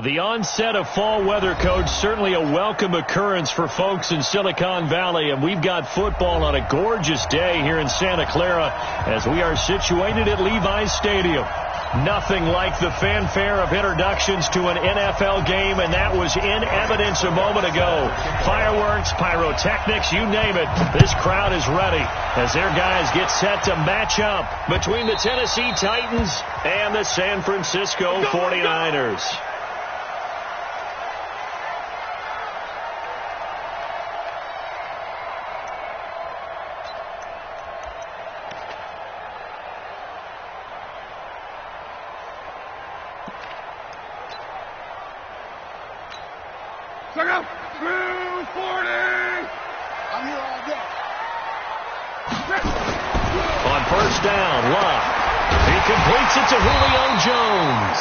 The onset of fall weather, Coach, certainly a welcome occurrence for folks in Silicon Valley, and we've got football on a gorgeous day here in Santa Clara as we are situated at Levi's Stadium. Nothing like the fanfare of introductions to an NFL game, and that was in evidence a moment ago. Fireworks, pyrotechnics, you name it. This crowd is ready as their guys get set to match up between the Tennessee Titans and the San Francisco 49ers. Check out. 240. I'm here all day. On first down, Love. He completes it to Julio Jones.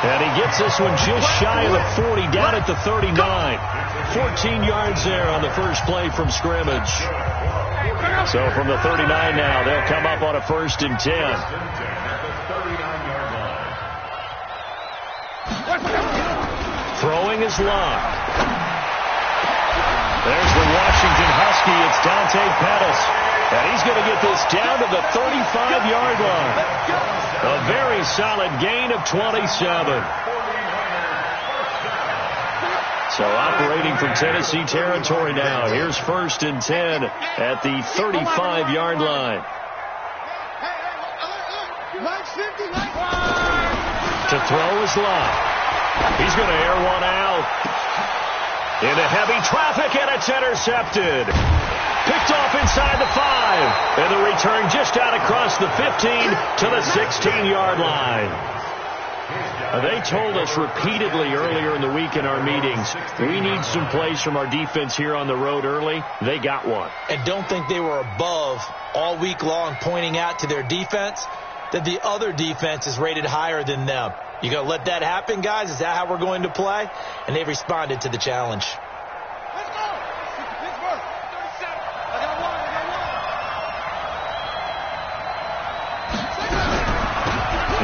And he gets this one just shy of the 40, down at the 39. 14 yards there on the first play from scrimmage. So from the 39 now, they'll come up on a 1st and 10. Throwing is Love. There's the Washington Husky. It's Dante Pettis. And he's going to get this down to the 35-yard line. A very solid gain of 27. So operating from Tennessee territory now. Here's 1st and 10 at the 35-yard line. To throw is Love. He's going to air one out. Into heavy traffic, and it's intercepted. Picked off inside the 5. And the return just out across the 15 to the 16-yard line. They told us repeatedly earlier in the week in our meetings, we need some plays from our defense here on the road early. They got one. And don't think they were above all week long pointing out to their defense that the other defense is rated higher than them. You going to let that happen, guys? Is that how we're going to play? And they responded to the challenge. Let's go. Pittsburgh. 37. I got one.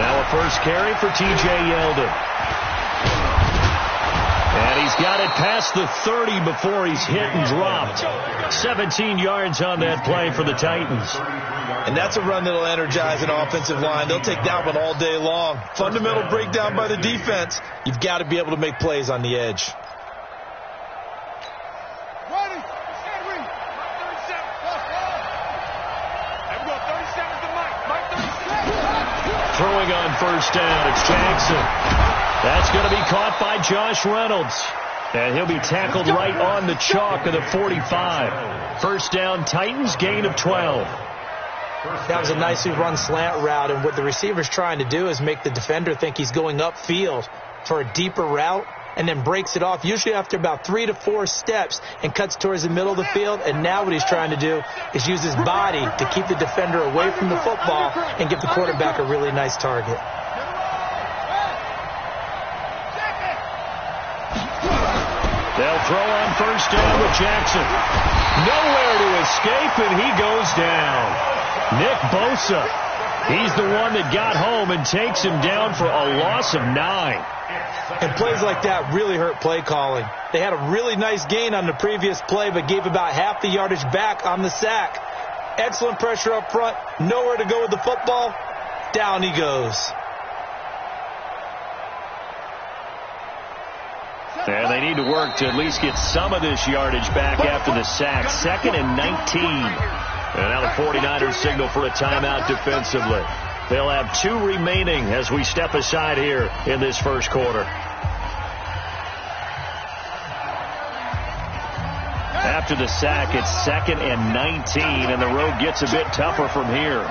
Now a first carry for T.J. Yeldon. And he's got it past the 30 before he's hit and dropped. 17 yards on that play for the Titans. And that's a run that'll energize an offensive line. They'll take that one all day long. Fundamental breakdown by the defense. You've got to be able to make plays on the edge. Ready. Henry. Mike 37. There we go. 37's the Mike. Mike 37. Throwing on first down, it's Jackson. That's going to be caught by Josh Reynolds. And he'll be tackled right on the chalk of the 45. First down, Titans, gain of 12. That was a nicely run slant route, and what the receiver's trying to do is make the defender think he's going upfield for a deeper route, and then breaks it off, usually after about 3 to 4 steps, and cuts towards the middle of the field. And now what he's trying to do is use his body to keep the defender away from the football and give the quarterback a really nice target. They'll throw on first down with Jackson. Nowhere to escape, and he goes down. Nick Bosa, he's the one that got home and takes him down for a loss of 9. And plays like that really hurt play calling. They had a really nice gain on the previous play, but gave about half the yardage back on the sack. Excellent pressure up front, nowhere to go with the football. Down he goes. And they need to work to at least get some of this yardage back after the sack. 2nd and 19. And now the 49ers signal for a timeout defensively. They'll have 2 remaining as we step aside here in this first quarter. After the sack, it's 2nd and 19, and the road gets a bit tougher from here.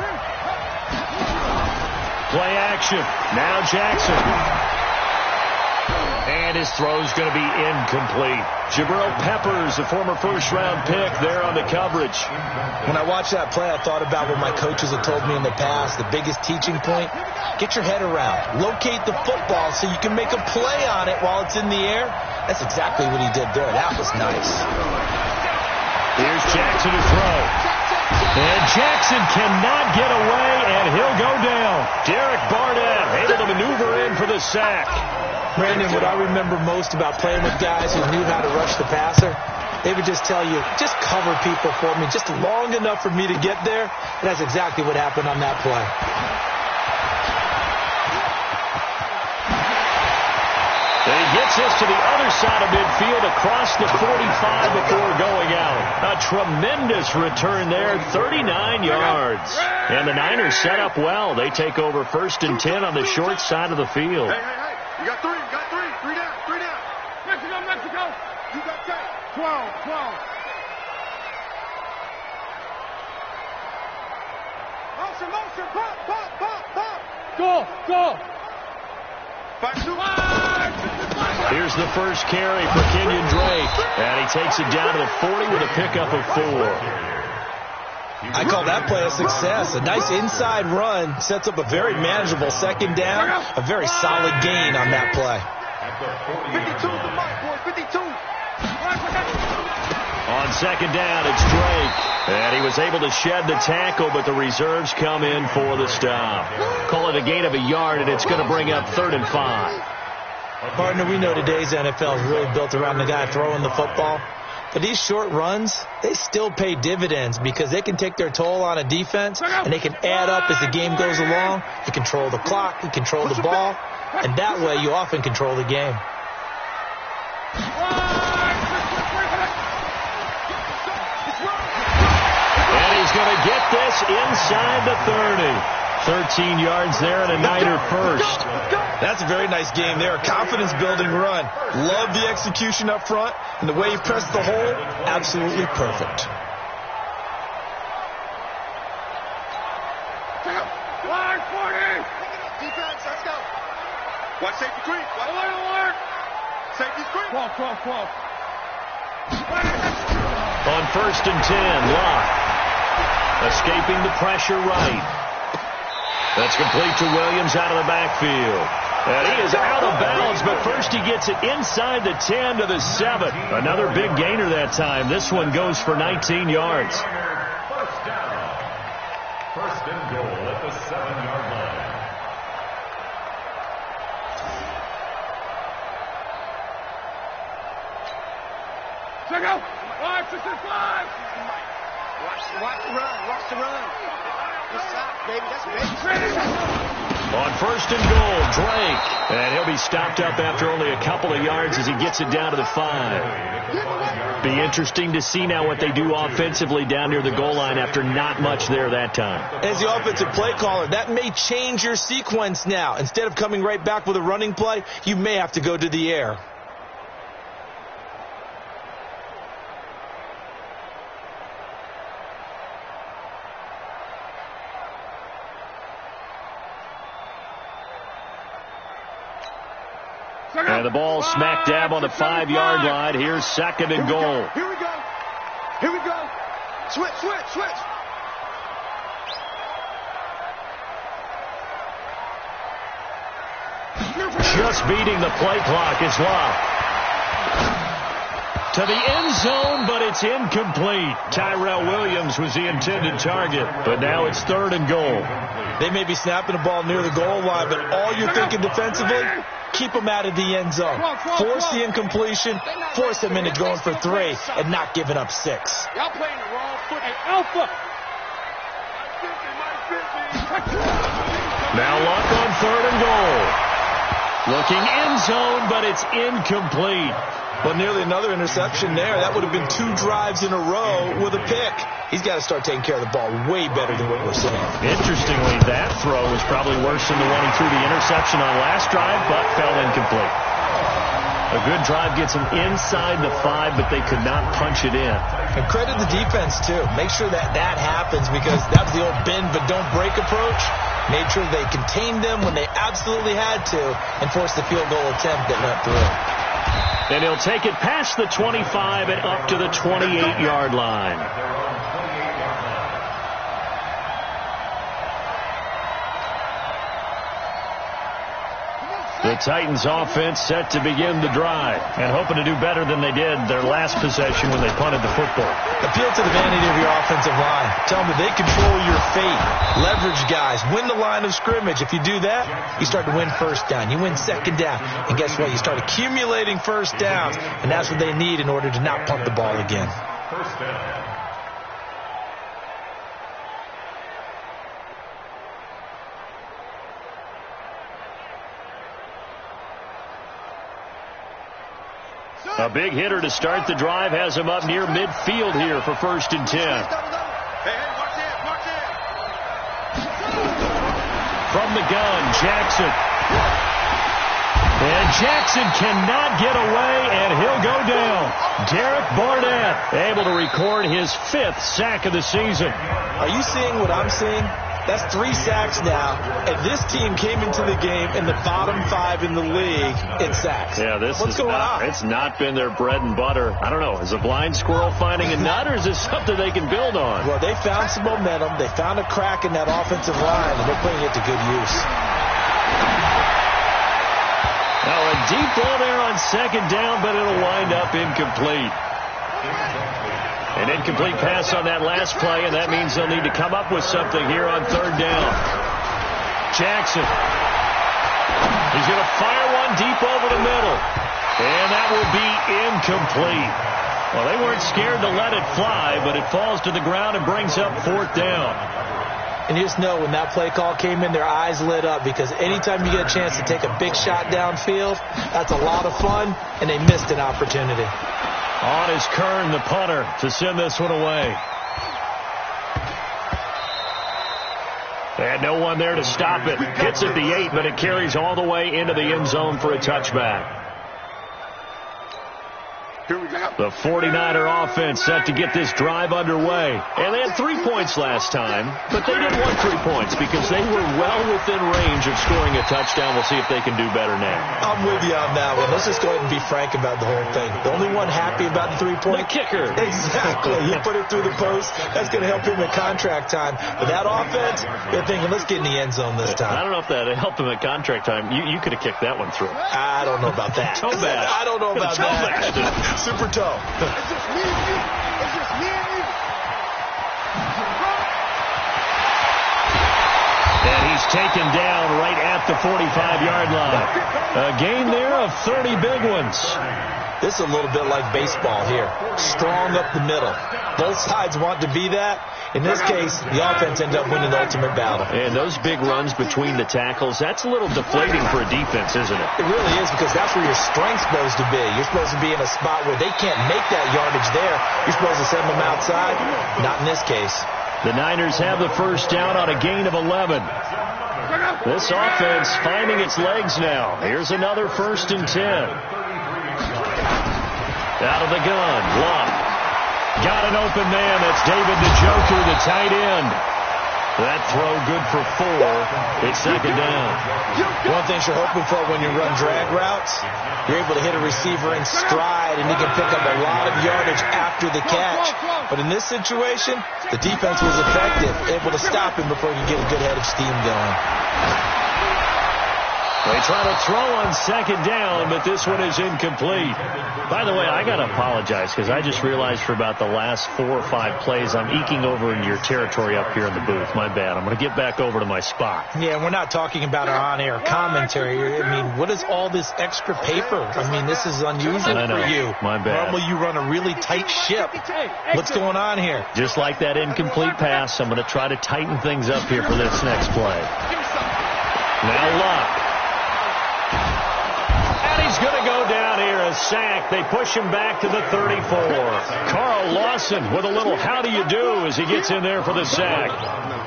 Play action. Now Jackson. And his throw's going to be incomplete. Jabril Peppers, a former first-round pick, there on the coverage. When I watched that play, I thought about what my coaches have told me in the past. The biggest teaching point, get your head around. Locate the football so you can make a play on it while it's in the air. That's exactly what he did there. That was nice. Here's Jackson to throw. And Jackson cannot get away, and he'll go down. Derek Barnett able to maneuver in for the sack. Brandon, what I remember most about playing with guys who knew how to rush the passer, they would just tell you, just cover people for me, just long enough for me to get there. And that's exactly what happened on that play. And he gets this to the other side of midfield across the 45 before going out. A tremendous return there, 39 yards. And the Niners set up well. They take over 1st and 10 on the short side of the field. Hey. You got three. Three down. Mexico. You got 10. 12. Motion. Pop. Go. 5. Here's the first carry for Kenyon Drake. And he takes it down to the 40 with a pickup of 4. I call that play a success. A nice inside run sets up a very manageable 2nd down. A very solid gain on that play. 52 the mark, boys. 52. On 2nd down, it's Drake. And he was able to shed the tackle, but the reserves come in for the stop. Call it a gain of a yard, and it's going to bring up 3rd and 5. Partner, we know today's NFL is really built around the guy throwing the football. But these short runs, they still pay dividends because they can take their toll on a defense, and they can add up as the game goes along. You control the clock, you control the ball, and that way you often control the game. And he's going to get this inside the 30. 13 yards there and a Niner first. That's a very nice game there. A confidence-building run. Love the execution up front, and the way he pressed the hole, absolutely perfect. Line 40. Defense, let's go. One safety creep. Alert. Safety creep. 12. On 1st and 10, Locke. Escaping the pressure right. That's complete to Williams out of the backfield. And he is out of bounds, but first he gets it inside the 10 to the 7. Another big gainer that time. This one goes for 19 yards. First down. 1st and goal at the 7-yard line. Check out. 5. Watch the run. Good stop, baby. That's big. On 1st and goal, Drake. And he'll be stopped up after only a couple of yards as he gets it down to the 5. Be interesting to see now what they do offensively down near the goal line after not much there that time. As the offensive play caller, that may change your sequence now. Instead of coming right back with a running play, you may have to go to the air. And the ball smack dab on the 5-yard line. Here's 2nd and goal. Here we go. Switch. Just beating the play clock is Locke. To the end zone, but it's incomplete. Tyrell Williams was the intended target, but now it's 3rd and goal. They may be snapping the ball near the goal line, but all you're thinking defensively, keep them out of the end zone. Force the incompletion, force them into going for 3 and not giving up 6. Y'all playing the wrong foot. Hey, Alpha. Now Locke on 3rd and goal. Looking end zone, but it's incomplete. But nearly another interception there. That would have been 2 drives in a row with a pick. He's got to start taking care of the ball way better than what we're seeing. Interestingly, that throw was probably worse than the one he threw the interception on last drive, but fell incomplete. A good drive gets him inside the 5, but they could not punch it in. And credit the defense, too. Make sure that happens because that was the old bend but don't break approach. Made sure they contained them when they absolutely had to and forced the field goal attempt that went through. And he'll take it past the 25 and up to the 28-yard line. The Titans offense set to begin the drive and hoping to do better than they did their last possession when they punted the football. Appeal to the vanity of your offensive line. Tell them that they control your fate. Leverage guys. Win the line of scrimmage. If you do that, you start to win first down. You win second down. And guess what? You start accumulating first downs. And that's what they need in order to not punt the ball again. First down. A big hitter to start the drive has him up near midfield here for 1st and 10. Hey, watch it. From the gun, Jackson. And Jackson cannot get away, and he'll go down. Derek Barnett able to record his 5th sack of the season. Are you seeing what I'm seeing? That's 3 sacks now, and this team came into the game in the bottom 5 in the league in sacks. Yeah, What's going on? It's not been their bread and butter. I don't know. Is a blind squirrel finding a nut, or is this something they can build on? Well, they found some momentum. They found a crack in that offensive line, and they're putting it to good use. Now, a deep ball there on 2nd down, but it'll wind up incomplete. An incomplete pass on that last play, and that means they'll need to come up with something here on 3rd down. Jackson. He's going to fire one deep over the middle. And that will be incomplete. Well, they weren't scared to let it fly, but it falls to the ground and brings up 4th down. And you just know when that play call came in, their eyes lit up, because anytime you get a chance to take a big shot downfield, that's a lot of fun, and they missed an opportunity. On is Kern, the punter, to send this one away. And no one there to stop it. Hits at the 8, but it carries all the way into the end zone for a touchback. The 49er offense set to get this drive underway. And they had 3 points last time, but they didn't want 3 points because they were well within range of scoring a touchdown. We'll see if they can do better now. I'm with you on that one. Let's just go ahead and be frank about the whole thing. The only one happy about the 3-point? The kicker. Exactly. He put it through the post. That's going to help him at contract time. But that offense, they're thinking, let's get in the end zone this time. I don't know if that helped him at contract time. You could have kicked that one through. I don't know about that. Toe bash. I don't know about that. Super toe. It's just me and you. It's just me and you. And he's taken down right at the 45-yard line. A gain there of 30 big ones. This is a little bit like baseball here. Strong up the middle. Both sides want to be that. In this case, the offense ended up winning the ultimate battle. And those big runs between the tackles, that's a little deflating for a defense, isn't it? It really is, because that's where your strength's supposed to be. You're supposed to be in a spot where they can't make that yardage there. You're supposed to send them outside. Not in this case. The Niners have the 1st down on a gain of 11. This offense finding its legs now. Here's another 1st and 10. Out of the gun, Locke. Got an open man. That's David the Joker, the tight end. That throw good for 4. It's 2nd down. One thing you're hoping for when you run drag routes, you're able to hit a receiver in stride, and he can pick up a lot of yardage after the catch. But in this situation, the defense was effective, able to stop him before he could get a good head of steam going. They try to throw on 2nd down, but this one is incomplete. By the way, I got to apologize because I just realized for about the last 4 or 5 plays, I'm eking over into your territory up here in the booth. My bad. I'm going to get back over to my spot. Yeah, we're not talking about our on-air commentary. I mean, what is all this extra paper? I mean, this is unusual for you. My bad. Normally you run a really tight ship. What's going on here? Just like that incomplete pass, I'm going to try to tighten things up here for this next play. Now Locke. He's going to go down here, a sack. They push him back to the 34. Carl Lawson with a little how do you do as he gets in there for the sack.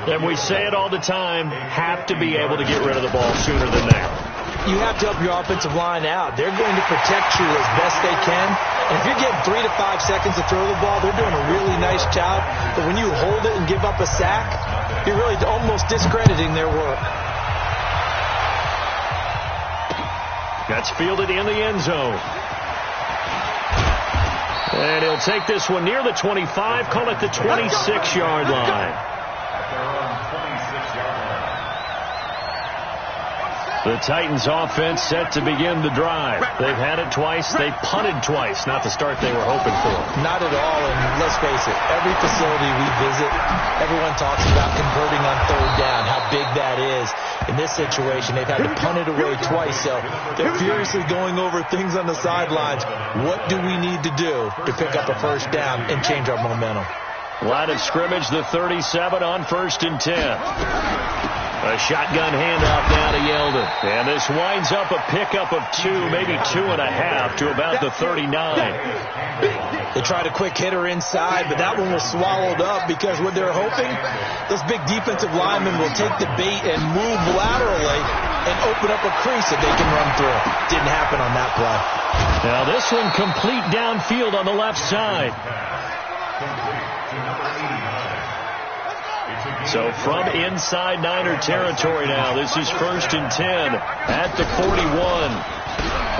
And we say it all the time, have to be able to get rid of the ball sooner than that. You have to help your offensive line out. They're going to protect you as best they can. And if you're getting 3 to 5 seconds to throw the ball, they're doing a really nice job. But when you hold it and give up a sack, you're really almost discrediting their work. That's fielded in the end zone. And he'll take this one near the 25, call it the 26-yard line. The Titans offense set to begin the drive. They've had it twice. They've punted twice. Not the start they were hoping for. Not at all, and let's face it, every facility we visit, everyone talks about converting on third down, how big that is. In this situation, they've had to punt it away twice, so they're furiously going over things on the sidelines. What do we need to do to pick up a first down and change our momentum? Line of scrimmage, the 37 on 1st and 10. A shotgun handoff now to Yeldon. And this winds up a pickup of 2, maybe 2.5 to about the 39. They tried a quick hitter inside, but that one was swallowed up because what they're hoping, those big defensive linemen will take the bait and move laterally and open up a crease that they can run through. Didn't happen on that play. Now this one complete downfield on the left side. So from inside Niner territory now, this is 1st and 10 at the 41.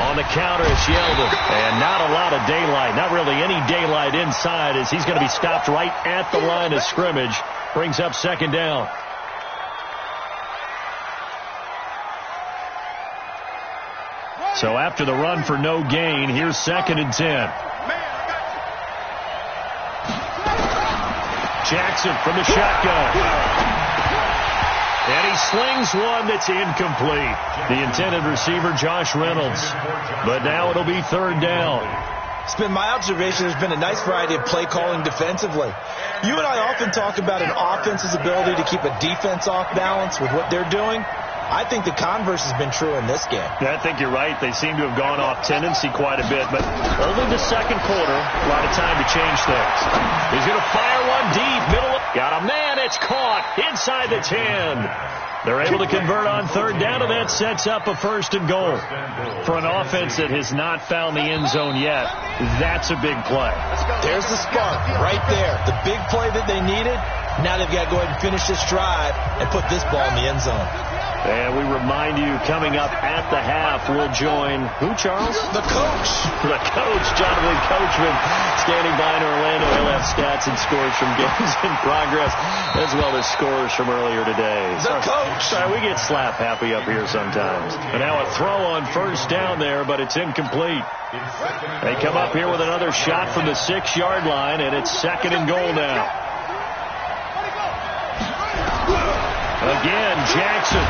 On the counter, it's Yeldon. And not a lot of daylight, not really any daylight inside, as he's going to be stopped right at the line of scrimmage. Brings up 2nd down. So after the run for no gain, here's 2nd and 10. Jackson from the shotgun. And he slings one that's incomplete. The intended receiver, Josh Reynolds. But now it'll be 3rd down. It's been my observation there's been a nice variety of play calling defensively. You and I often talk about an offense's ability to keep a defense off balance with what they're doing. I think the converse has been true in this game. Yeah, I think you're right. They seem to have gone off tendency quite a bit, but only the 2nd quarter, a lot of time to change things. He's going to fire one deep, middle. Got a man, it's caught inside the 10. They're able to convert on 3rd down, and that sets up a 1st and goal. For an offense that has not found the end zone yet, that's a big play. There's the spark right there. The big play that they needed. Now they've got to go ahead and finish this drive and put this ball in the end zone. And we remind you, coming up at the half, we'll join who, Charles? The coach. The coach, Jonathan Coachman, standing by in Orlando. He'll have stats and scores from games in progress, as well as scores from earlier today. The coach. Sorry, we get slap happy up here sometimes. And now a throw on 1st down there, but it's incomplete. They come up here with another shot from the 6-yard line, and it's 2nd and goal now. Again, Jackson.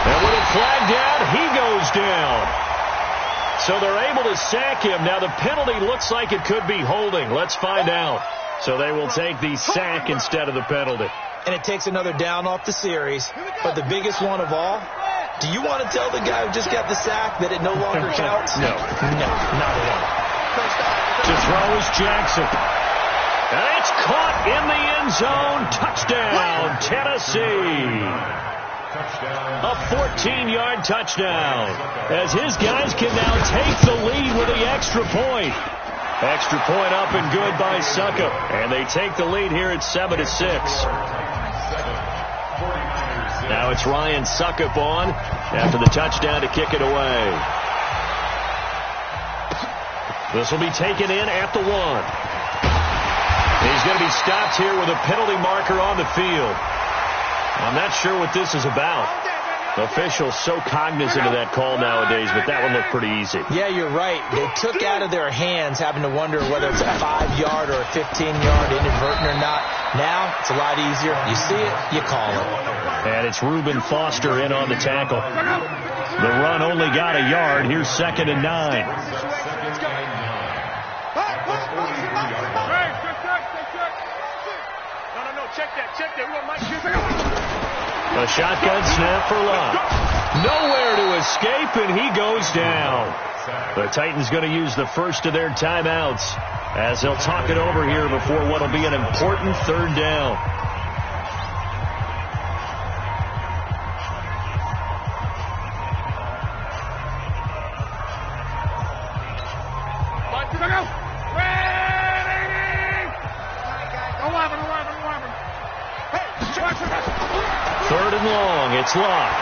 And with it flagged out, he goes down. So they're able to sack him. Now the penalty looks like it could be holding. Let's find out. So they will take the sack instead of the penalty. And it takes another down off the series. But the biggest one of all, do you want to tell the guy who just got the sack that it no longer counts? No. No, not at all. To throw is Jackson. And it's caught in the end zone. Touchdown, Tennessee. A 14-yard touchdown. As his guys can now take the lead with the extra point. Extra point up and good by Suckup. And they take the lead here at 7-6. Now it's Ryan Suckup on after the touchdown to kick it away. This will be taken in at the 1. He's going to be stopped here with a penalty marker on the field. I'm not sure what this is about. Officials so cognizant of that call nowadays, but that one looked pretty easy. Yeah, you're right. They took out of their hands, having to wonder whether it's a 5-yard or a 15-yard, inadvertent or not. Now, it's a lot easier. You see it, you call it. And it's Reuben Foster in on the tackle. The run only got a yard. Here's 2nd and 9. A shotgun snap for Love. Nowhere to escape, and he goes down. The Titans going to use the first of their timeouts as they'll talk it over here before what will be an important 3rd down. Third and long. It's Locke.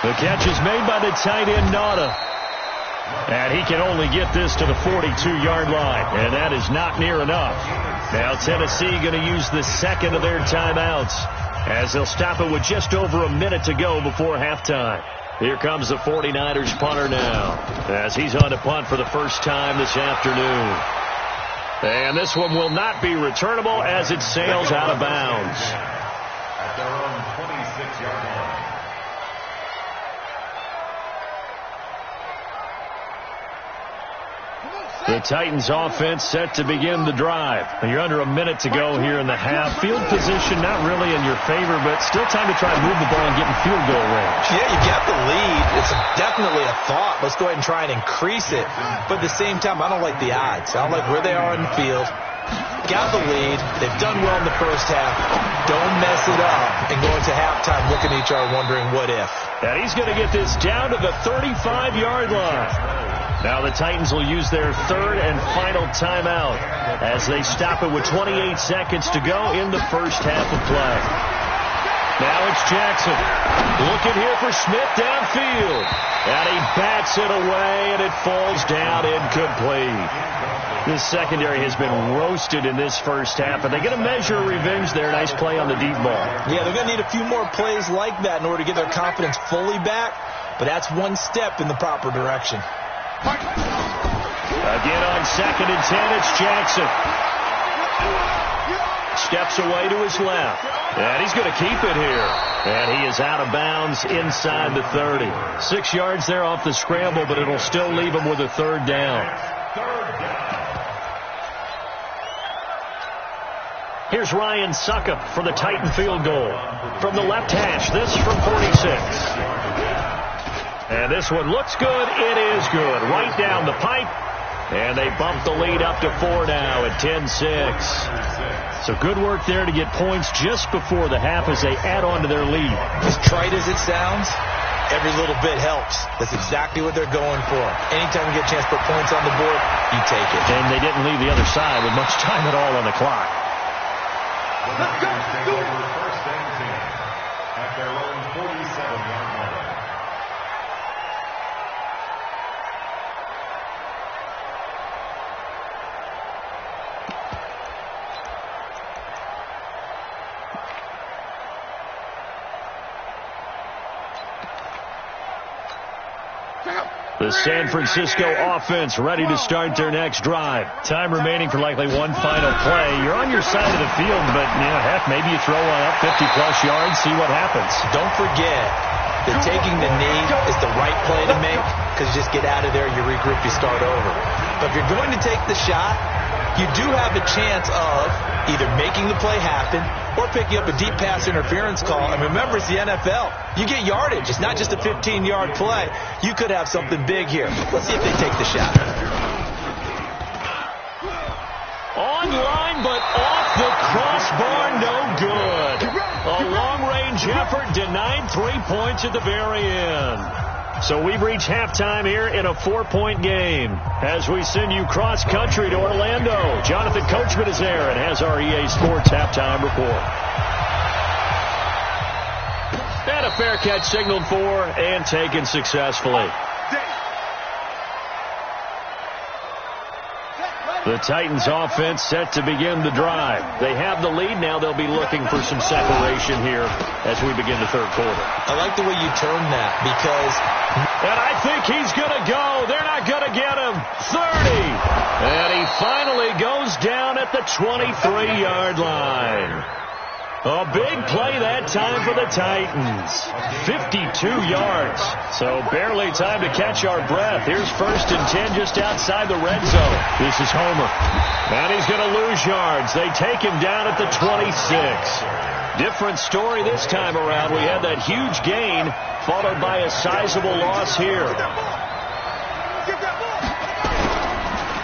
The catch is made by the tight end, Nauta. And he can only get this to the 42-yard line. And that is not near enough. Now Tennessee going to use the 2nd of their timeouts as they'll stop it with just over a minute to go before halftime. Here comes the 49ers punter now, as he's on to punt for the first time this afternoon. And this one will not be returnable as it sails out of bounds. At their own 26-yard line. The Titans offense set to begin the drive. You're under a minute to go here in the half. Field position not really in your favor, but still time to try to move the ball and get in field goal range. Yeah, you got the lead. It's definitely a thought. Let's go ahead and try and increase it. But at the same time, I don't like the odds. I don't like where they are in the field. Got the lead. They've done well in the first half. Don't mess it up and go into halftime looking at each other wondering what if. And he's going to get this down to the 35-yard line. Now the Titans will use their third and final timeout as they stop it with 28 seconds to go in the first half of play. Now it's Jackson. Looking here for Smith downfield. And he bats it away, and it falls down incomplete. This secondary has been roasted in this first half, and they get a measure of revenge there. Nice play on the deep ball. Yeah, they're going to need a few more plays like that in order to get their confidence fully back, but that's one step in the proper direction. Again on 2nd and 10, it's Jackson. Steps away to his left. And he's going to keep it here. And he is out of bounds inside the 30. 6 yards there off the scramble, but it'll still leave him with a third down. Here's Ryan Suckup for the Titan field goal. From the left hash, this from 46. And this one looks good. It is good. Right down the pipe. And they bump the lead up to 4 now at 10-6. So good work there to get points just before the half as they add on to their lead. As trite as it sounds, every little bit helps. That's exactly what they're going for. Anytime you get a chance to put points on the board, you take it. And they didn't leave the other side with much time at all on the clock. Let's go. First and 10 at their own 47-yard line. The San Francisco offense ready to start their next drive. Time remaining for likely one final play. You're on your side of the field, but heck, maybe you throw one up 50-plus yards, see what happens. Don't forget that taking the knee is the right play to make because you just get out of there, you regroup, you start over. But if you're going to take the shot, you do have a chance of either making the play happen or picking up a deep pass interference call. And remember, it's the NFL. You get yardage. It's not just a 15-yard play. You could have something big here. Let's see if they take the shot. On line, but off the crossbar, no good. A long-range effort denied 3 points at the very end. So we've reached halftime here in a 4-point game. As we send you cross-country to Orlando, Jonathan Coachman is there and has our EA Sports halftime report. And a fair catch signaled for and taken successfully. The Titans offense set to begin the drive. They have the lead. Now they'll be looking for some separation here as we begin the third quarter. I like the way you turn that because... And I think he's going to go. They're not going to get him. 30. And he finally goes down at the 23-yard line. A big play that time for the Titans. 52 yards. So barely time to catch our breath. Here's 1st and 10 just outside the red zone. This is Homer. And he's going to lose yards. They take him down at the 26. Different story this time around. We had that huge gain followed by a sizable loss here.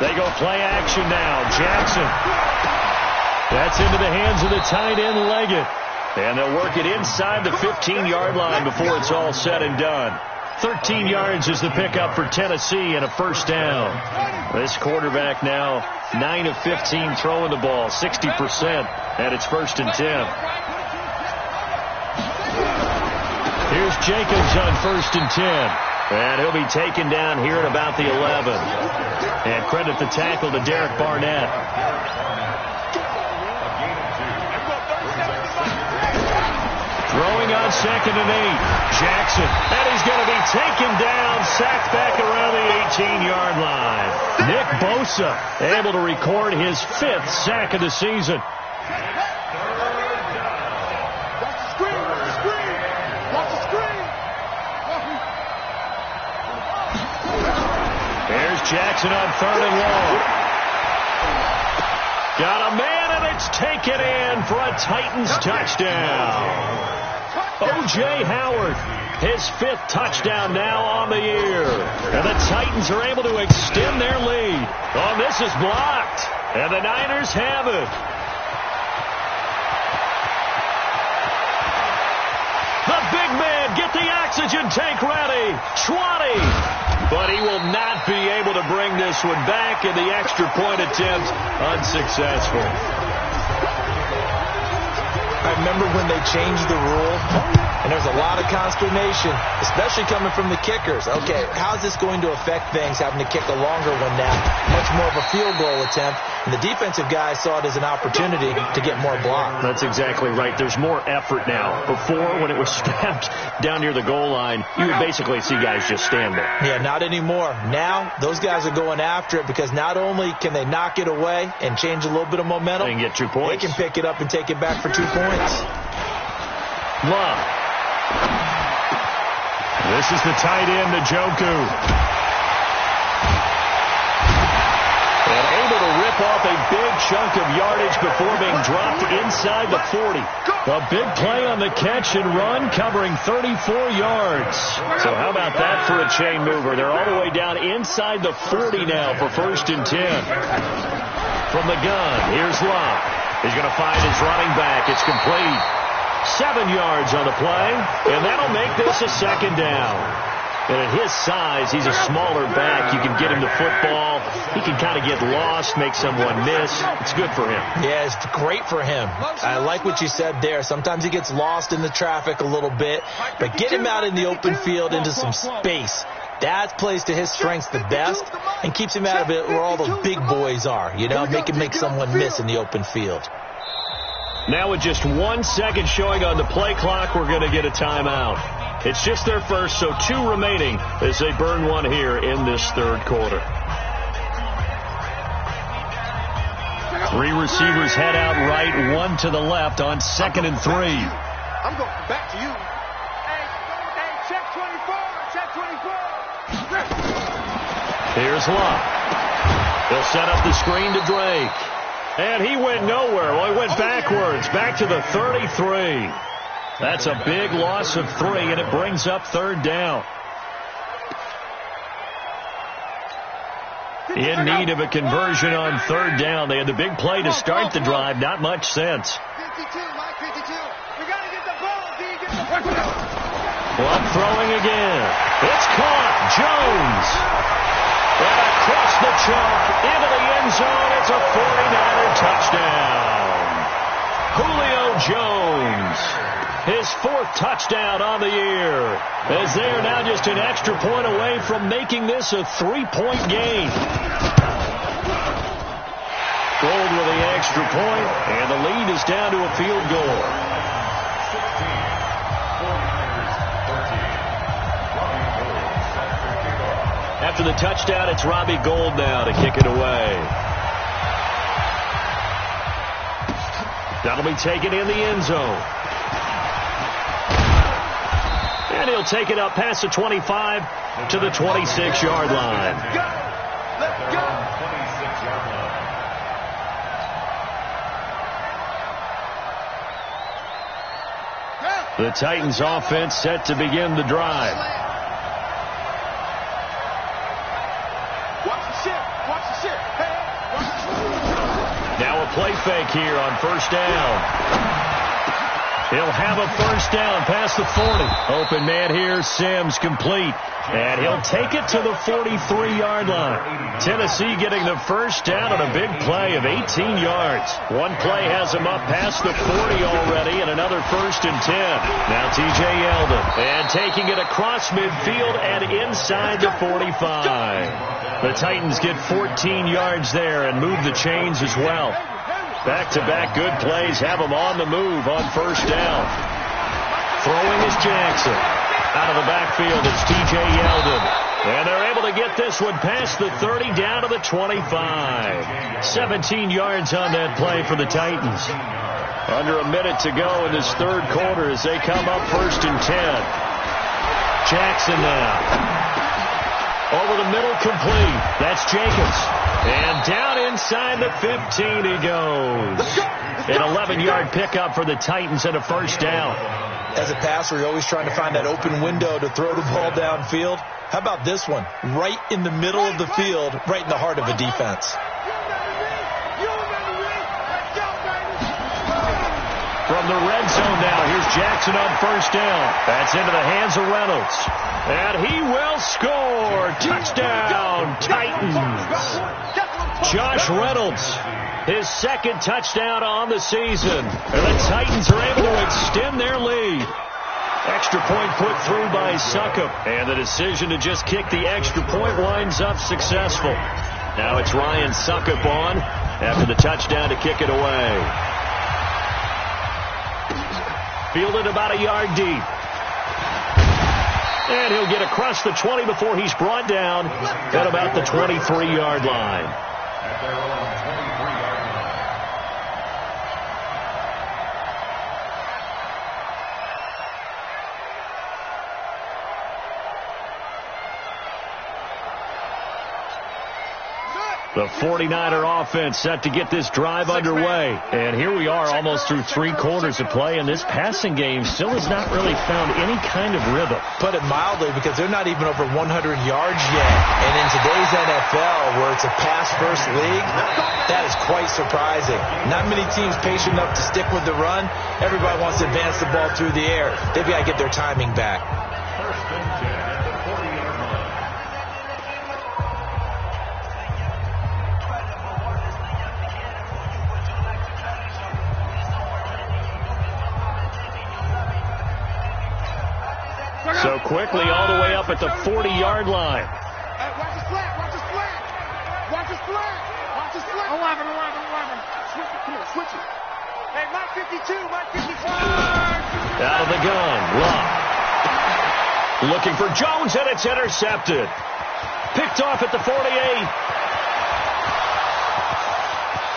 They go play action now. Jackson. That's into the hands of the tight end, Leggett. And they'll work it inside the 15-yard line before it's all said and done. 13 yards is the pickup for Tennessee and a first down. This quarterback now 9 of 15 throwing the ball, 60%, and it's 1st and 10. Here's Jacobs on 1st and 10. And he'll be taken down here at about the 11. And credit the tackle to Derek Barnett. Throwing on 2nd and 8. Jackson. And he's going to be taken down, sacked back around the 18-yard line. Nick Bosa able to record his 5th sack of the season. There's Jackson on 3rd and long. Got a man, and it's taken in for a Titans touchdown. O.J. Howard, his 5th touchdown now on the year. And the Titans are able to extend their lead. Oh, this is blocked. And the Niners have it. The big man, get the oxygen tank ready. Schwatty. But he will not be able to bring this one back, and the extra point attempt unsuccessful. I remember when they changed the rule, and there was a lot of consternation, especially coming from the kickers. Okay, how's this going to affect things, having to kick a longer one now? Much more of a field goal attempt. And the defensive guys saw it as an opportunity to get more block. That's exactly right. There's more effort now. Before, when it was snapped down near the goal line, you would basically see guys just stand there. Yeah, not anymore. Now, those guys are going after it because not only can they knock it away and change a little bit of momentum, they can get 2 points. They can pick it up and take it back for 2 points. Love. This is the tight end, Njoku. And able to rip off a big chunk of yardage before being dropped inside the 40. A big play on the catch and run, covering 34 yards. So how about that for a chain mover? They're all the way down inside the 40 now for 1st and 10. From the gun, here's Love. He's going to find his running back. It's complete. 7 yards on the play, and that'll make this a 2nd down. And at his size, he's a smaller back. You can get him the football. He can kind of get lost, make someone miss. It's good for him. Yeah, it's great for him. I like what you said there. Sometimes he gets lost in the traffic a little bit, but get him out in the open field into some space. That plays to his strengths the best and keeps him out of it where all the big boys are. You know, make him make someone miss in the open field. Now with just 1 second showing on the play clock, we're going to get a timeout. It's just their first, so 2 remaining as they burn one here in this 3rd quarter. 3 receivers head out right, 1 to the left on 2nd and 3. I'm going back to you. Hey, check 24, check 24. Here's Love. They'll set up the screen to Drake. And he went nowhere. Well, he went backwards, back to the 33. That's a big loss of 3, and it brings up 3rd down. In need of a conversion on 3rd down. They had the big play to start the drive. Not much sense. 52, Mike, 52. We got to get the ball. D, get the ball. Clock throwing again. It's caught. Jones. And across the chalk into the end zone. It's a 49er touchdown. Julio Jones. His 4th touchdown on the year. As they are now just an extra point away from making this a 3-point game. Gold with the extra point, and the lead is down to a field goal. After the touchdown, it's Robbie Gould now to kick it away. That'll be taken in the end zone. And he'll take it up past the 25 to the 26-yard line. Let's go. The Titans offense set to begin the drive. Watch the ship. Watch the ship. Hey, watch the ship. Now a play fake here on 1st down. He'll have a 1st down past the 40. Open man here, Sims, complete. And he'll take it to the 43-yard line. Tennessee getting the 1st down on a big play of 18 yards. One play has him up past the 40 already, and another 1st and 10. Now T.J. Yeldon. And taking it across midfield and inside the 45. The Titans get 14 yards there and move the chains as well. Back-to-back good plays have them on the move on 1st down. Throwing is Jackson. Out of the backfield, it's T.J. Yeldon. And they're able to get this one past the 30 down to the 25. 17 yards on that play for the Titans. Under a minute to go in this third quarter as they come up 1st and 10. Jackson now. Over the middle, complete. That's Jacobs. And down inside the 15 he goes. An 11-yard pickup for the Titans and a first down. As a passer, you're always trying to find that open window to throw the ball downfield. How about this one? Right in the middle of the field, right in the heart of a defense. From the red zone now, here's Jackson on first down. That's into the hands of Reynolds. And he will score. Touchdown, Titans. Josh Reynolds, his second touchdown on the season. And the Titans are able to extend their lead. Extra point put through by Succop. And the decision to just kick the extra point winds up successful. Now it's Ryan Succop on after the touchdown to kick it away. Fielded about a yard deep. And he'll get across the 20 before he's brought down at about the 23-yard line. At their own 23-yard line. The 49er offense set to get this drive underway. And here we are almost through 3 quarters of play, and this passing game still has not really found any kind of rhythm. Put it mildly, because they're not even over 100 yards yet. And in today's NFL, where it's a pass-first league, that is quite surprising. Not many teams patient enough to stick with the run. Everybody wants to advance the ball through the air. They've got to get their timing back. 1st and 10 at the 40-yard line. So quickly all the way up at the 40-yard line. Watch his flat. Watch his flat. Watch his flat. Watch his flat. 11. Switch it. Come here. Switch it. Hey, Mike 52. Mike 55. Out of the gun. Love. Looking for Jones, and it's intercepted. Picked off at the 48.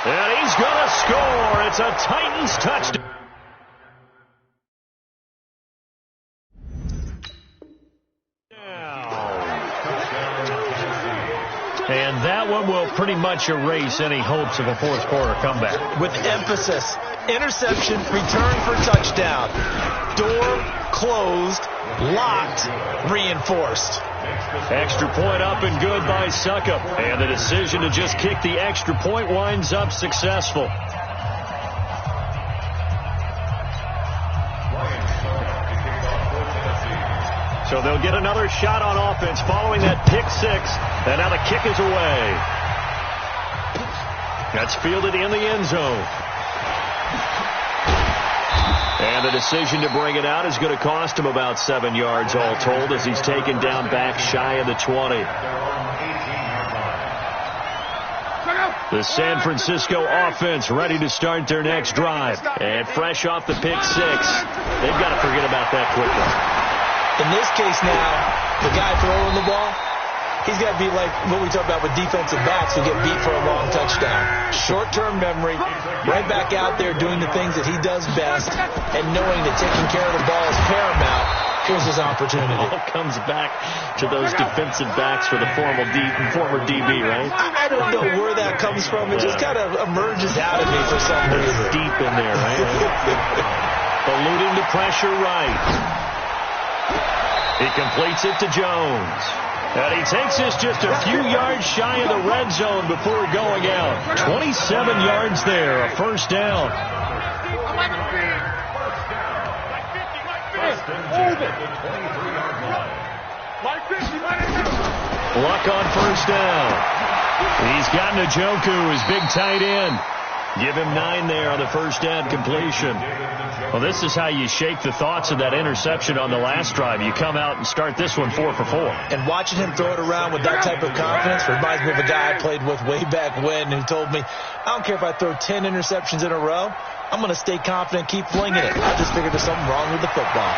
And he's going to score. It's a Titans touchdown. And that one will pretty much erase any hopes of a fourth quarter comeback. With emphasis, interception, return for touchdown. Door closed, locked, reinforced. Extra point up and good by Succop. And the decision to just kick the extra point winds up successful. So they'll get another shot on offense following that pick six. And now the kick is away. That's fielded in the end zone. And the decision to bring it out is going to cost him about 7 yards all told as he's taken down back shy of the 20. The San Francisco offense ready to start their next drive. And fresh off the pick six, they've got to forget about that quickly. In this case now, the guy throwing the ball, he's got to be like what we talk about with defensive backs who get beat for a long touchdown. Short-term memory, right back out there doing the things that he does best, and knowing that taking care of the ball is paramount. Here's his opportunity. It all comes back to those defensive backs for the former DB, right? I don't know where that comes from. It just kind of emerges out of me for some reason. It's deep in there, right? Eluding the pressure right. He completes it to Jones. And he takes this just a few yards shy of the red zone before going out. 27 yards there, a first down. Luck on first down. He's got Njoku, his big tight end. Give him 9 there on the first down completion. Well, this is how you shake the thoughts of that interception on the last drive. You come out and start this one 4 for 4. And watching him throw it around with that type of confidence reminds me of a guy I played with way back when who told me, I don't care if I throw 10 interceptions in a row, I'm going to stay confident, keep flinging it. I just figured there's something wrong with the football.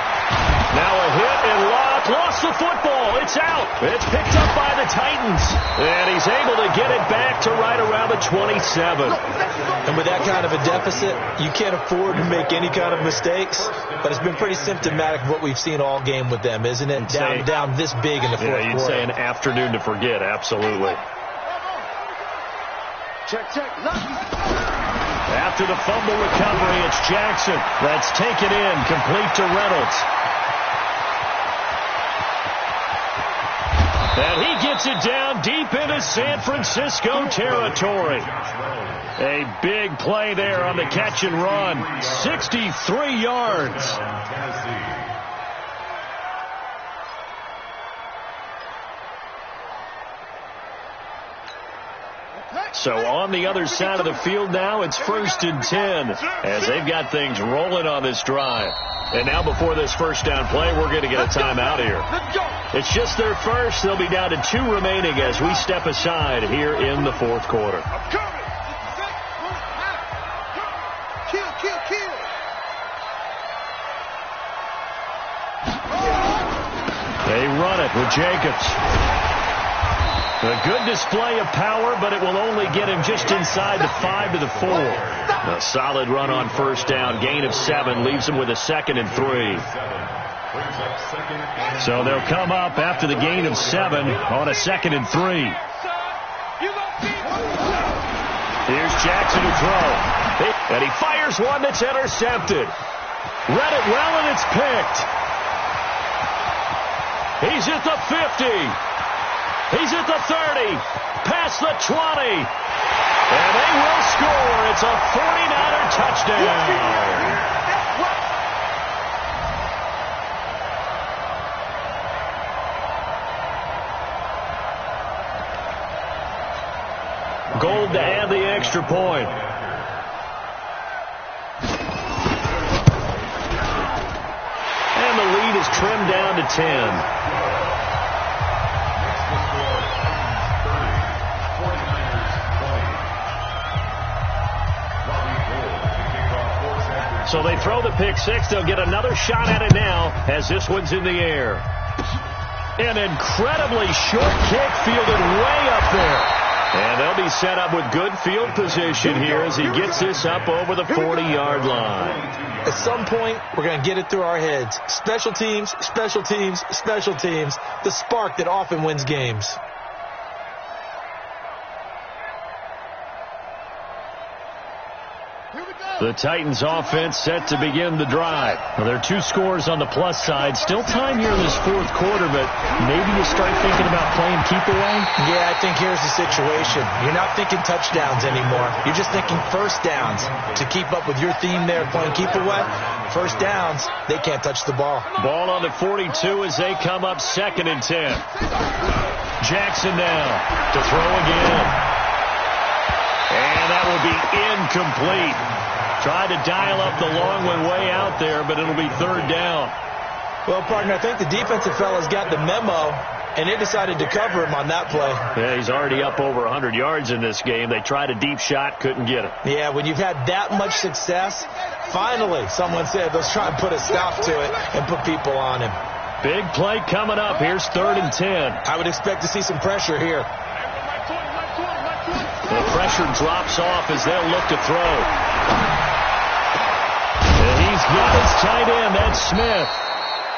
Now a hit and lost the football. It's out. It's picked up by the Titans. And he's able to get it back to right around the 27. And with that kind of a deficit, you can't afford to make any kind of mistakes. But it's been pretty symptomatic of what we've seen all game with them, isn't it? Down this big in the fourth quarter. You'd say an afternoon to forget. Absolutely. Check. After the fumble recovery, it's Jackson. That's taken in, complete to Reynolds. And he gets it down deep into San Francisco territory. A big play there on the catch and run. 63 yards. So on the other side of the field now, it's 1st and 10 as they've got things rolling on this drive. And now before this first down play, we're going to get a timeout here. It's just their first. They'll be down to 2 remaining as we step aside here in the fourth quarter. They run it with Jacobs. A good display of power, but it will only get him just inside the 5 to the 4. A solid run on first down. Gain of 7 leaves him with a 2nd and 3. So they'll come up after the gain of 7 on a 2nd and 3. Here's Jackson to throw. And he fires one that's intercepted. Read it well, and it's picked. He's at the 50. He's at the 30, past the 20, and they will score. It's a 49er touchdown. Gold to add the extra point. And the lead is trimmed down to 10. So they throw the pick 6. They'll get another shot at it now as this one's in the air. An incredibly short kick fielded way up there. And they'll be set up with good field position here as he gets this up over the 40-yard line. At some point, we're going to get it through our heads. Special teams, special teams, special teams. The spark that often wins games. The Titans offense set to begin the drive. Well, there are 2 scores on the plus side. Still time here in this fourth quarter, but maybe you start thinking about playing keep away? Yeah, I think here's the situation. You're not thinking touchdowns anymore. You're just thinking first downs. To keep up with your theme there, playing keep away, first downs, they can't touch the ball. Ball on the 42 as they come up 2nd and 10. Jackson now to throw again. And that will be incomplete. Tried to dial up the long one way out there, but it'll be 3rd down. Well, partner, I think the defensive fellas got the memo, and they decided to cover him on that play. Yeah, he's already up over 100 yards in this game. They tried a deep shot, couldn't get it. Yeah, when you've had that much success, finally, someone said, let's try and put a stop to it and put people on him. Big play coming up. Here's 3rd and 10. I would expect to see some pressure here. The pressure drops off as they'll look to throw. And he's got his tight end. That's Smith.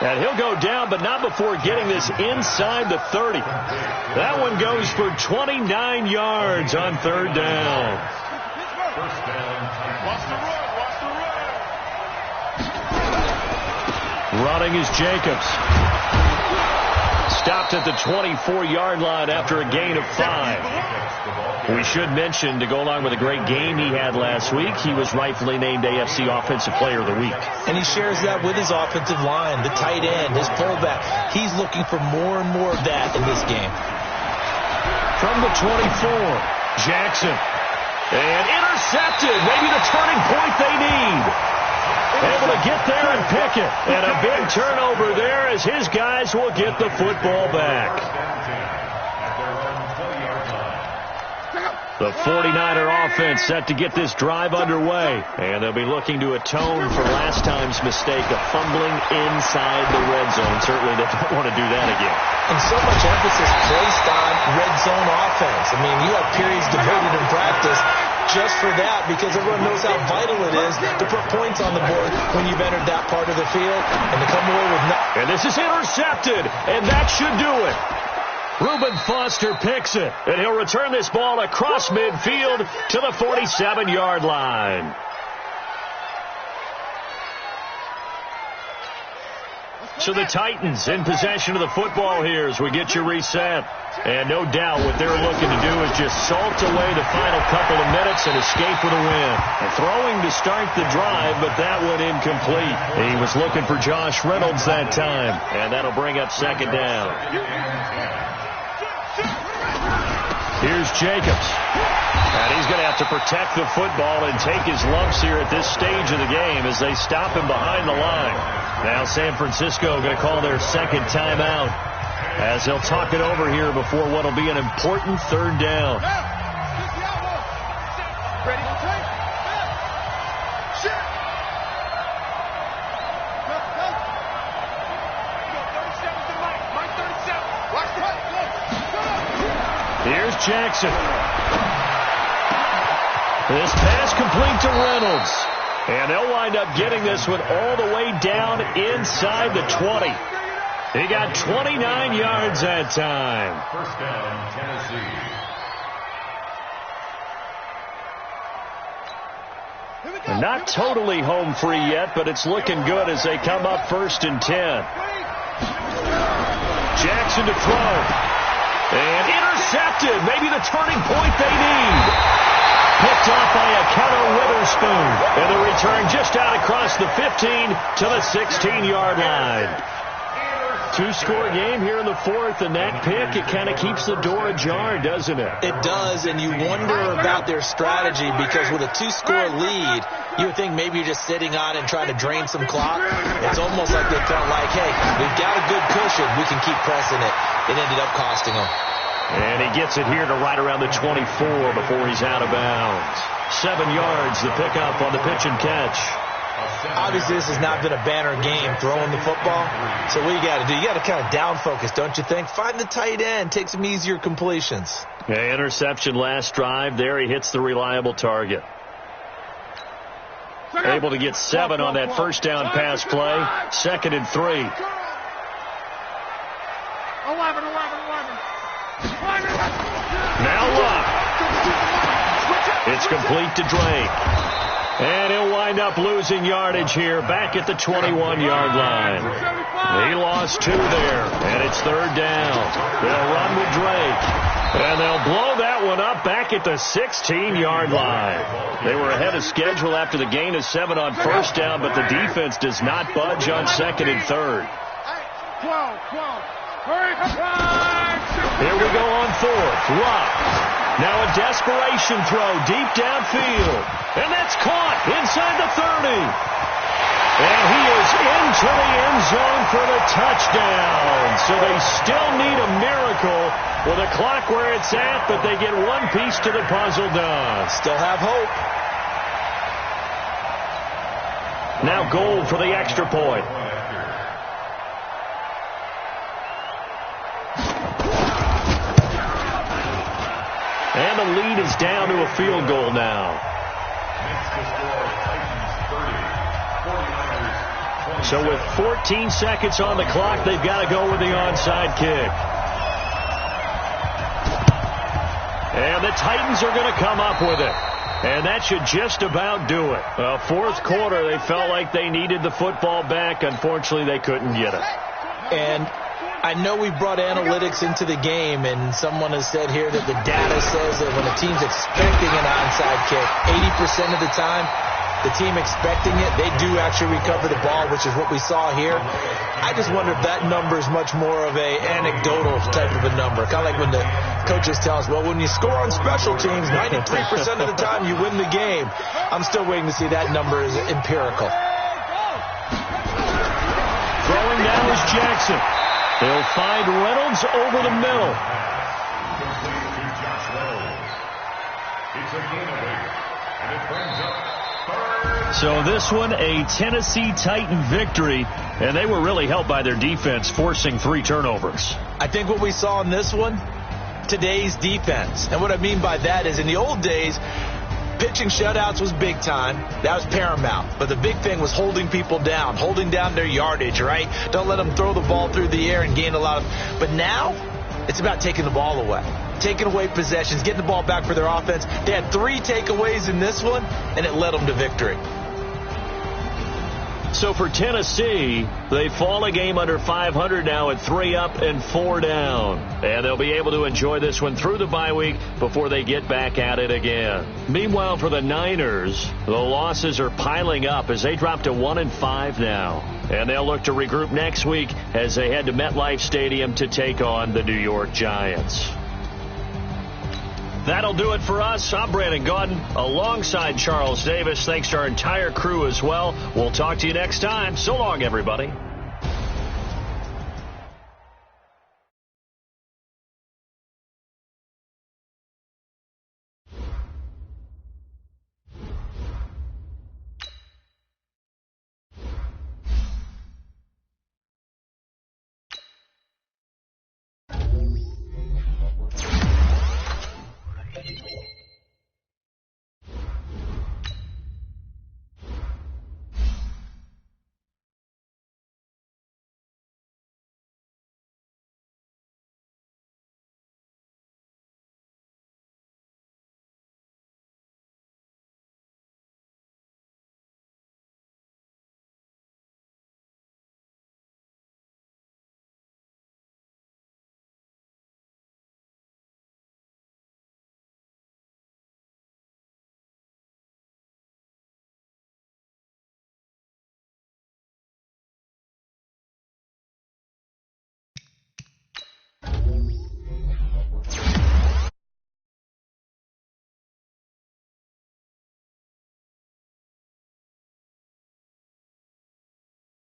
And he'll go down, but not before getting this inside the 30. That one goes for 29 yards on 3rd down. First down. Running is Jacobs. Stopped at the 24-yard line after a gain of 5. We should mention, to go along with a great game he had last week, he was rightfully named AFC Offensive Player of the Week. And he shares that with his offensive line, the tight end, his fullback. He's looking for more and more of that in this game. From the 24, Jackson And intercepted. Maybe the turning point they need. Able to get there and pick it. And a big turnover there as his guys will get the football back. The 49er offense set to get this drive underway. And they'll be looking to atone for last time's mistake of fumbling inside the red zone. Certainly they don't want to do that again. And so much emphasis placed on red zone offense. I mean, you have periods devoted in practice just for that because everyone knows how vital it is to put points on the board when you've entered that part of the field and to come away with nothing. And this is intercepted, and that should do it. Reuben Foster picks it, and he'll return this ball across midfield to the 47-yard line. So the Titans in possession of the football here as we get you reset. And no doubt what they're looking to do is just salt away the final couple of minutes and escape with a win. And throwing to start the drive, but that one incomplete. He was looking for Josh Reynolds that time, and that'll bring up second down. Here's Jacobs. And he's going to have to protect the football and take his lumps here at this stage of the game as they stop him behind the line. Now San Francisco going to call their second timeout as they'll talk it over here before what will be an important third down. Here's Jackson. This pass complete to Reynolds. And they'll wind up getting this one all the way down inside the 20. He got 29 yards that time. First down, Tennessee. Not totally home free yet, but it's looking good as they come up 1st and 10. Jackson to throw. And intercepted. Maybe the turning point they need. Picked off by a Keller Witherspoon. And the return just out across the 15 to the 16-yard line. Two-score game here in the fourth, and that pick, it kind of keeps the door ajar, doesn't it? It does, and you wonder about their strategy because with a two-score lead, you would think maybe you're just sitting on it and trying to drain some clock. It's almost like they felt like, hey, we've got a good cushion. We can keep pressing it. It ended up costing them. And he gets it here to right around the 24 before he's out of bounds. 7 yards, the pickup on the pitch and catch. Obviously, this has not been a banner game throwing the football. So what you got to do, you got to kind of down focus, don't you think? Find the tight end, take some easier completions. Yeah, interception last drive. There he hits the reliable target. Able to get 7 on that first down pass play. 2nd and 3. 11. Now Luck. It's complete to Drake. And he'll wind up losing yardage here back at the 21-yard line. He lost 2 there, and it's 3rd down. They'll run with Drake. And they'll blow that one up back at the 16-yard line. They were ahead of schedule after the gain of 7 on first down, but the defense does not budge on 2nd and 3rd. 12. Here we go on 4th. Luck. Now a desperation throw deep downfield. And that's caught inside the 30. And he is into the end zone for the touchdown. So they still need a miracle with the clock where it's at, but they get one piece to the puzzle done. Still have hope. Now goal for the extra point. And the lead is down to a field goal now. So with 14 seconds on the clock, they've got to go with the onside kick. And the Titans are going to come up with it. And that should just about do it. Fourth quarter, they felt like they needed the football back. Unfortunately, they couldn't get it. And I know we brought analytics into the game, and someone has said here that the data says that when a team's expecting an onside kick, 80% of the time, the team expecting it, they do actually recover the ball, which is what we saw here. I just wonder if that number is much more of a anecdotal type of a number. Kind of like when the coaches tell us, well, when you score on special teams, 93% of the time you win the game. I'm still waiting to see that number is empirical. Throwing now is Jackson. They'll find Reynolds over the middle. So this one, a Tennessee Titan victory, and they were really helped by their defense, forcing 3 turnovers. I think what we saw in this one, today's defense. And what I mean by that is in the old days, pitching shutouts was big time. That was paramount. But the big thing was holding people down, holding down their yardage, right? Don't let them throw the ball through the air and gain a lot of... But now, it's about taking the ball away. Taking away possessions, getting the ball back for their offense. They had 3 takeaways in this one, and it led them to victory. So for Tennessee, they fall a game under 500 now at 3 up and 4 down. And they'll be able to enjoy this one through the bye week before they get back at it again. Meanwhile, for the Niners, the losses are piling up as they drop to 1-5 now. And they'll look to regroup next week as they head to MetLife Stadium to take on the New York Giants. That'll do it for us. I'm Brandon Gaudin alongside Charles Davis. Thanks to our entire crew as well. We'll talk to you next time. So long, everybody.